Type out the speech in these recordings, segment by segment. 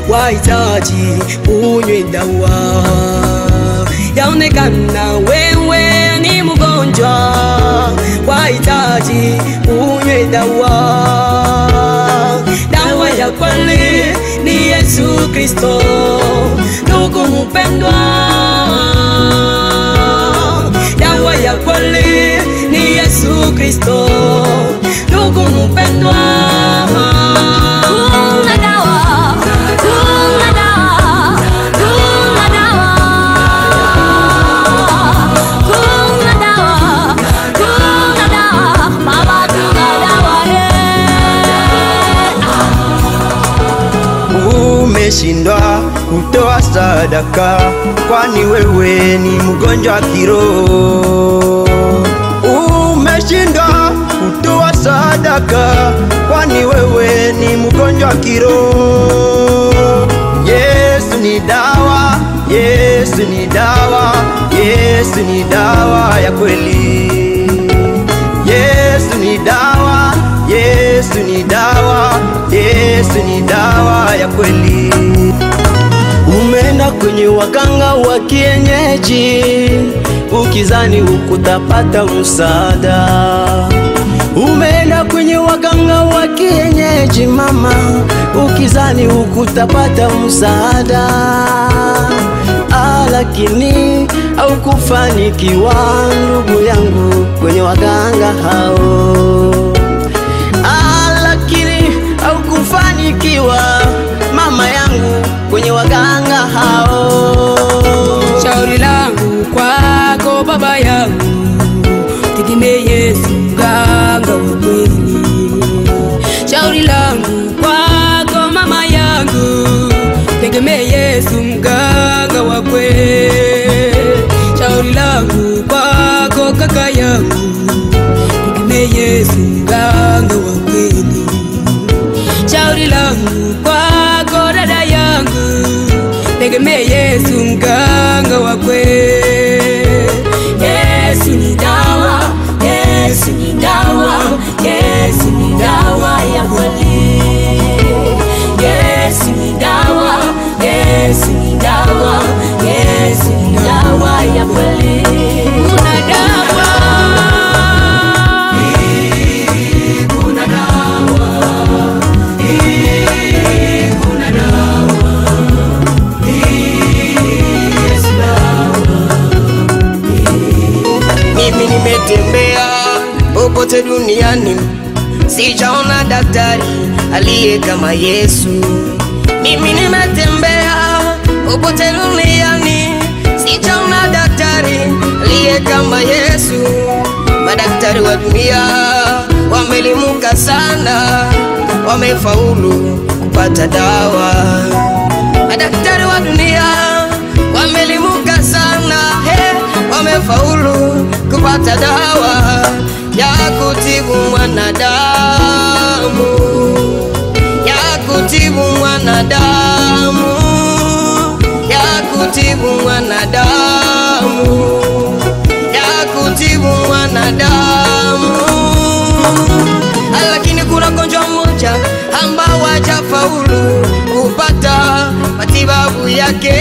wahitaji unywe dawa. Yaonekana wewe ni mgonjwa, wahitaji unywe dawa. Dawa ya kweli ni Yesu Kristo, ndugu mpendwa. Dawa ya kweli ni Yesu Kristo, ndugu mpendwa. Umeshindwa kutoa sadaka, kwani wewe ni mgonjwa kiroho. Umeshindwa kutoa sadaka, kwani wewe ni mgonjwa kiroho. Yesu ni dawa, Yesu ni dawa, Yesu ni dawa ya kweli. Yesu ni dawa, Yesu ni dawa, Yesu ni dawa ya kweli. Umeenda kwenye waganga wa kienyeji, ukizani ukutapata msaada. Umeenda kwenye waganga wa kienyeji mama, ukizani ukutapata msaada. Lakini au kufanikiwa ndugu yangu kwenye waganga hao. Lakini au kufanikiwa mama yangu kwenye waganga hao. Shauri langu kwako baba yangu, tegemea Yesu mganga wa kweli. Shauri langu kwako mama yangu, tegemea Yesu mganga wa kweli. Shauri langu kwako kaka yangu, tegemea Yesu mganga wa kweli. Shauri langu kwako dada yangu, tegemea Yesu mganga wa kweli. Yesu ni dawa, Yesu ni dawa, Yesu ni dawa ya kweli. Yesu ni dawa, Yesu ni dawa, Yesu ni dawa ya kweli. Kuna dawa, kuna dawa, kuna dawa, Yesu dawa. Mimi nimetembea popote duniani, sijaona daktari aliye kama Yesu. Mimi nimetembea popote duniani, sijaona daktari aliye kama Yesu. Madaktari wa dunia wamelimuka sana, wamefaulu kupata dawa. Madaktari wa dunia wamelimuka sana, wamefaulu kupata dawa ya kutibu mwanadamu, ya kutibu mwanadamu, ya kutibu mwanadamu, ya kutibu mwanadamu. Lakini kuna gonjwa moja ambao hajafaulu kupata matibabu yake.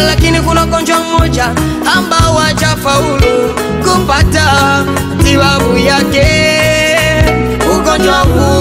Lakini kuna gonjwa moja ambao hajafaulu kupata matibabu yake. Ugonjwa huu